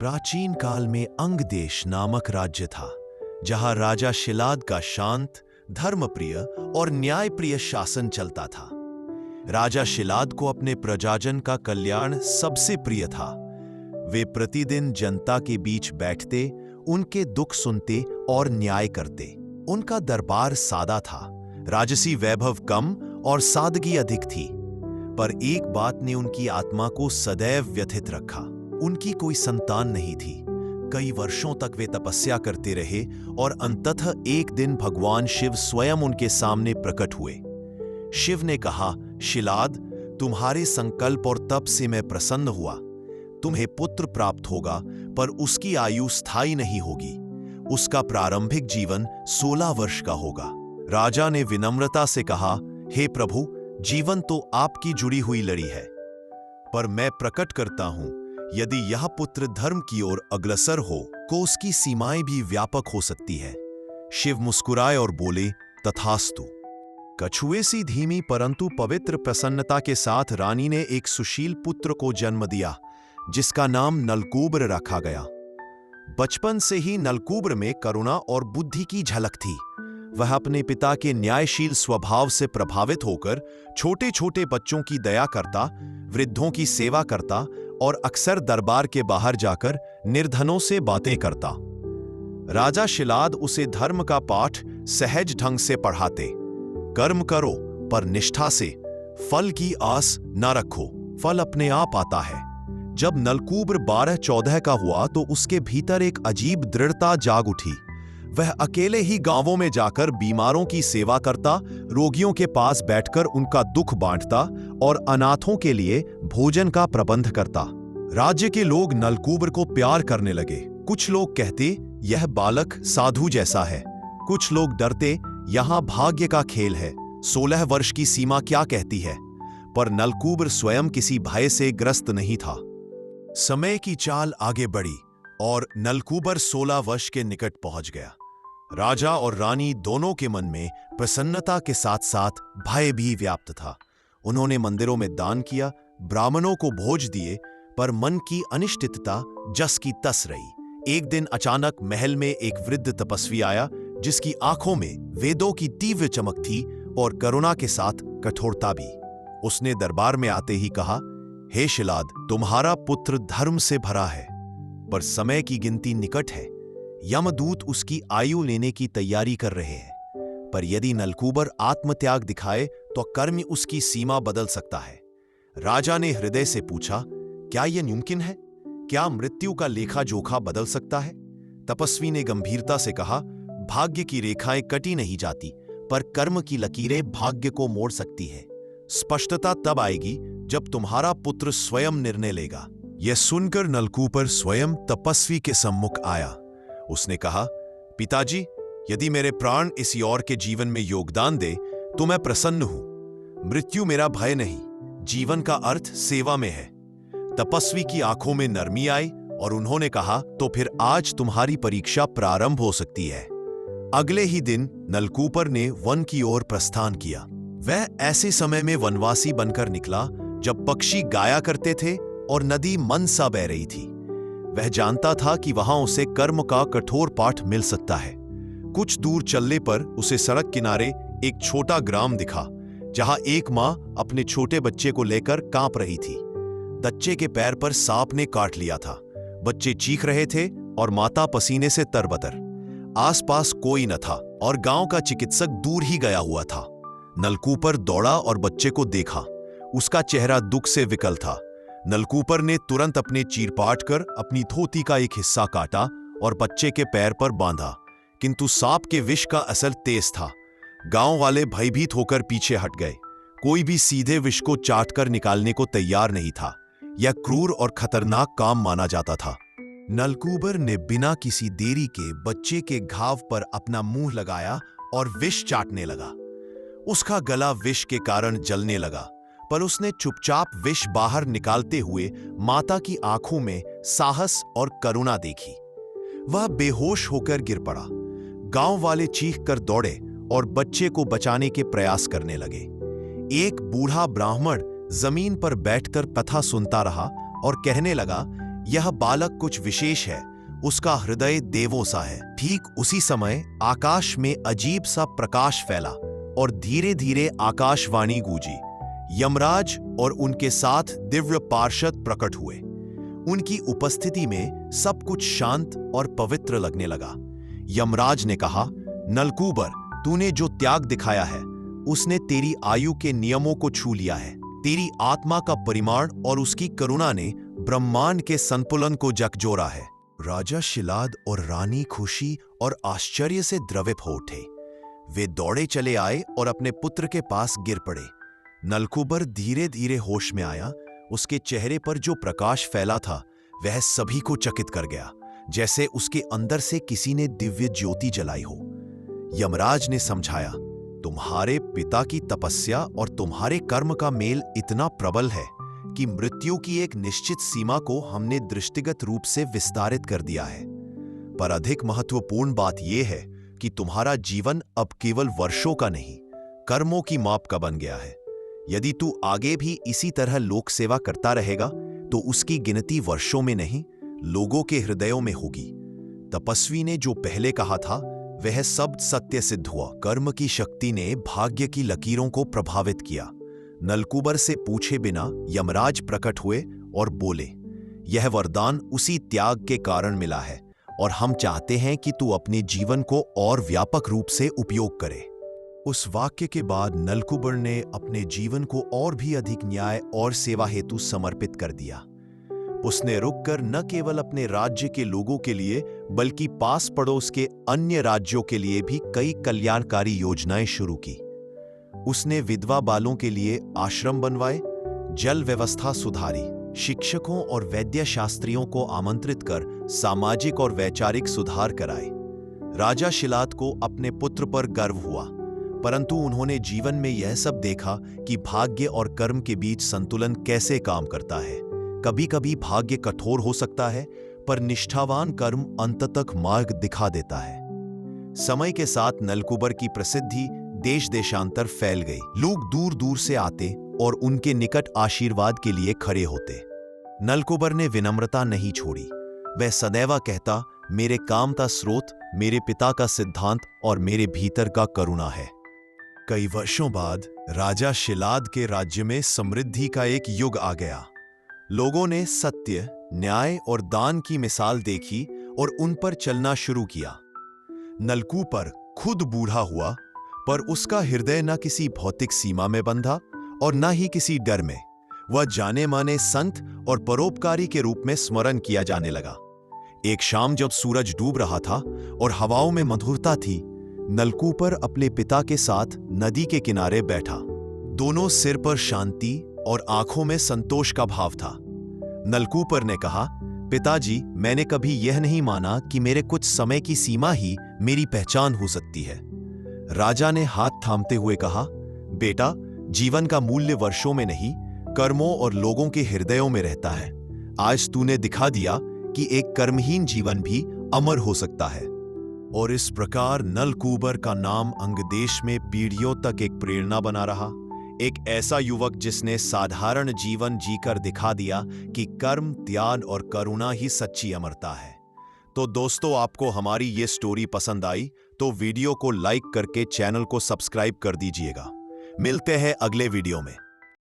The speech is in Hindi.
प्राचीन काल में अंग देश नामक राज्य था, जहां राजा शिलाद का शांत, धर्मप्रिय और न्यायप्रिय शासन चलता था। राजा शिलाद को अपने प्रजाजन का कल्याण सबसे प्रिय था। वे प्रतिदिन जनता के बीच बैठते, उनके दुख सुनते और न्याय करते। उनका दरबार सादा था, राजसी वैभव कम और सादगी अधिक थी। पर एक बात ने उनकी आत्मा को सदैव व्यथित रखा। उनकी कोई संतान नहीं थी। कई वर्षों तक वे तपस्या करते रहे और अंततः एक दिन भगवान शिव स्वयं उनके सामने प्रकट हुए। शिव ने कहा, शिलाद, तुम्हारे संकल्प और तप से मैं प्रसन्न हुआ। तुम्हें पुत्र प्राप्त होगा, पर उसकी आयु स्थायी नहीं होगी। उसका प्रारंभिक जीवन 16 वर्ष का होगा। राजा ने विनम्रता से कहा, हे प्रभु, जीवन तो आपकी जुड़ी हुई लड़ी है, पर मैं प्रकट करता हूं, यदि यह पुत्र धर्म की ओर अग्रसर हो तो उसकी सीमाएं भी व्यापक हो सकती है। शिव मुस्कुराए और बोले, तथास्तु। कछुए सी धीमी परंतु पवित्र प्रसन्नता के साथ रानी ने एक सुशील पुत्र को जन्म दिया, जिसका नाम नलकूबर रखा गया। बचपन से ही नलकूबर में करुणा और बुद्धि की झलक थी। वह अपने पिता के न्यायशील स्वभाव से प्रभावित होकर छोटे छोटे बच्चों की दया करता, वृद्धों की सेवा करता और अक्सर दरबार के बाहर जाकर निर्धनों से बातें करता। राजा शिलाद उसे धर्म का पाठ सहज ढंग से पढ़ाते। कर्म करो, पर निष्ठा से। फल की आस न रखो, फल अपने आप आता है। जब नलकूबर 12-14 का हुआ तो उसके भीतर एक अजीब दृढ़ता जाग उठी। वह अकेले ही गांवों में जाकर बीमारों की सेवा करता, रोगियों के पास बैठकर उनका दुख बांटता और अनाथों के लिए भोजन का प्रबंध करता। राज्य के लोग नलकूबर को प्यार करने लगे। कुछ लोग कहते, यह बालक साधु जैसा है। कुछ लोग डरते, यहां भाग्य का खेल है, 16 वर्ष की सीमा क्या कहती है। पर नलकूबर स्वयं किसी भय से ग्रस्त नहीं था। समय की चाल आगे बढ़ी और नलकूबर 16 वर्ष के निकट पहुंच गया। राजा और रानी दोनों के मन में प्रसन्नता के साथ साथ भय भी व्याप्त था। उन्होंने मंदिरों में दान किया, ब्राह्मणों को भोज दिए, पर मन की अनिश्चितता जस की तस रही। एक दिन अचानक महल में एक वृद्ध तपस्वी आया, जिसकी आंखों में वेदों की तीव्र चमक थी और करुणा के साथ कठोरता भी। उसने दरबार में आते ही कहा, हे शिलाद, तुम्हारा पुत्र धर्म से भरा है, पर समय की गिनती निकट है। यमदूत उसकी आयु लेने की तैयारी कर रहे हैं, पर यदि नलकूबर आत्मत्याग दिखाए तो कर्म उसकी सीमा बदल सकता है। राजा ने हृदय से पूछा, क्या यह मुमकिन है? क्या मृत्यु का लेखा जोखा बदल सकता है? तपस्वी ने गंभीरता से कहा, भाग्य की रेखाएं कटी नहीं जाती, पर कर्म की लकीरें भाग्य को मोड़ सकती है। स्पष्टता तब आएगी जब तुम्हारा पुत्र स्वयं निर्णय लेगा। यह सुनकर नलकूबर स्वयं तपस्वी के सम्मुख आया। उसने कहा, पिताजी, यदि मेरे प्राण इस और के जीवन में योगदान दे तो मैं प्रसन्न हूं। मृत्यु मेरा भय नहीं, जीवन का अर्थ सेवा में है। तपस्वी की आंखों में नरमी आई और उन्होंने कहा, तो फिर आज तुम्हारी परीक्षा प्रारंभ हो सकती है। अगले ही दिन नलकूबर ने वन की ओर प्रस्थान किया। वह ऐसे समय में वनवासी बनकर निकला जब पक्षी गाया करते थे और नदी मन सा बह रही थी। वह जानता था कि वहां उसे कर्म का कठोर पाठ मिल सकता है। कुछ दूर चलने पर उसे सड़क किनारे एक छोटा ग्राम दिखा, जहां एक मां अपने छोटे बच्चे को लेकर कांप रही थी। बच्चे के पैर पर सांप ने काट लिया था। बच्चे चीख रहे थे और माता पसीने से तरबतर। आसपास कोई न था और गांव का चिकित्सक दूर ही गया हुआ था। नलकूबर दौड़ा और बच्चे को देखा। उसका चेहरा दुख से विकल था। नलकूबर ने तुरंत अपने चीरपाट कर अपनी धोती का एक हिस्सा काटा और बच्चे के पैर पर बांधा, किंतु सांप के विष का असर तेज था। गांव वाले भयभीत होकर पीछे हट गए। कोई भी सीधे विष को चाटकर निकालने को तैयार नहीं था। यह क्रूर और खतरनाक काम माना जाता था। नलकूबर ने बिना किसी देरी के बच्चे के घाव पर अपना मुंह लगाया और विष चाटने लगा। उसका गला विष के कारण जलने लगा, पर उसने चुपचाप विष बाहर निकालते हुए माता की आंखों में साहस और करुणा देखी। वह बेहोश होकर गिर पड़ा। गांव वाले चीखकर दौड़े और बच्चे को बचाने के प्रयास करने लगे। एक बूढ़ा ब्राह्मण जमीन पर बैठकर कथा सुनता रहा और कहने लगा, यह बालक कुछ विशेष है, उसका हृदय देवों सा है। ठीक उसी समय आकाश में अजीब सा प्रकाश फैला और धीरे धीरे आकाशवाणी गूंजी। यमराज और उनके साथ दिव्य पार्षद प्रकट हुए। उनकी उपस्थिति में सब कुछ शांत और पवित्र लगने लगा। यमराज ने कहा, नलकूबर, तूने जो त्याग दिखाया है उसने तेरी आयु के नियमों को छू लिया है। तेरी आत्मा का परिमाण और उसकी करुणा ने ब्रह्मांड के संतुलन को झकझोरा है। राजा शिलाद और रानी खुशी और आश्चर्य से द्रवित हो उठे। वे दौड़े चले आए और अपने पुत्र के पास गिर पड़े। नलकूबर धीरे धीरे होश में आया। उसके चेहरे पर जो प्रकाश फैला था वह सभी को चकित कर गया, जैसे उसके अंदर से किसी ने दिव्य ज्योति जलाई हो। यमराज ने समझाया, तुम्हारे पिता की तपस्या और तुम्हारे कर्म का मेल इतना प्रबल है कि मृत्यु की एक निश्चित सीमा को हमने दृष्टिगत रूप से विस्तारित कर दिया है। पर अधिक महत्वपूर्ण बात यह है कि तुम्हारा जीवन अब केवल वर्षों का नहीं, कर्मों की माप का बन गया है। यदि तू आगे भी इसी तरह लोक सेवा करता रहेगा तो उसकी गिनती वर्षों में नहीं, लोगों के हृदयों में होगी। तपस्वी ने जो पहले कहा था वह शब्द सत्य सिद्ध हुआ। कर्म की शक्ति ने भाग्य की लकीरों को प्रभावित किया। नलकूबर से पूछे बिना यमराज प्रकट हुए और बोले, यह वरदान उसी त्याग के कारण मिला है और हम चाहते हैं कि तू अपने जीवन को और व्यापक रूप से उपयोग करे। उस वाक्य के बाद नलकूबर ने अपने जीवन को और भी अधिक न्याय और सेवा हेतु समर्पित कर दिया। उसने रुककर न केवल अपने राज्य के लोगों के लिए बल्कि पास पड़ोस के अन्य राज्यों के लिए भी कई कल्याणकारी योजनाएं शुरू की। उसने विधवा बालों के लिए आश्रम बनवाए, जल व्यवस्था सुधारी, शिक्षकों और वैद्य शास्त्रियों को आमंत्रित कर सामाजिक और वैचारिक सुधार कराए। राजा शिलाद को अपने पुत्र पर गर्व हुआ, परंतु उन्होंने जीवन में यह सब देखा कि भाग्य और कर्म के बीच संतुलन कैसे काम करता है। कभी कभी भाग्य कठोर हो सकता है, पर निष्ठावान कर्म अंत तक मार्ग दिखा देता है। समय के साथ नलकूबर की प्रसिद्धि देश देशांतर फैल गई। लोग दूर दूर से आते और उनके निकट आशीर्वाद के लिए खड़े होते। नलकूबर ने विनम्रता नहीं छोड़ी। वह सदैव कहता, मेरे काम का स्रोत मेरे पिता का सिद्धांत और मेरे भीतर का करुणा है। कई वर्षों बाद राजा शिलाद के राज्य में समृद्धि का एक युग आ गया। लोगों ने सत्य, न्याय और दान की मिसाल देखी और उन पर चलना शुरू किया। नलकूबर खुद बूढ़ा हुआ, पर उसका हृदय न किसी भौतिक सीमा में बंधा और न ही किसी डर में। वह जाने माने संत और परोपकारी के रूप में स्मरण किया जाने लगा। एक शाम जब सूरज डूब रहा था और हवाओं में मधुरता थी, नलकूबर अपने पिता के साथ नदी के किनारे बैठा। दोनों सिर पर शांति और आंखों में संतोष का भाव था। नलकूबर ने कहा, पिताजी, मैंने कभी यह नहीं माना कि मेरे कुछ समय की सीमा ही मेरी पहचान हो सकती है। राजा ने हाथ थामते हुए कहा, बेटा, जीवन का मूल्य वर्षों में नहीं, कर्मों और लोगों के हृदयों में रहता है। आज तूने दिखा दिया कि एक कर्महीन जीवन भी अमर हो सकता है। और इस प्रकार नलकूबर का नाम अंगदेश में पीढ़ियों तक एक प्रेरणा बना रहा। एक ऐसा युवक जिसने साधारण जीवन जीकर दिखा दिया कि कर्म, त्याग और करुणा ही सच्ची अमरता है। तो दोस्तों, आपको हमारी ये स्टोरी पसंद आई तो वीडियो को लाइक करके चैनल को सब्सक्राइब कर दीजिएगा। मिलते हैं अगले वीडियो में।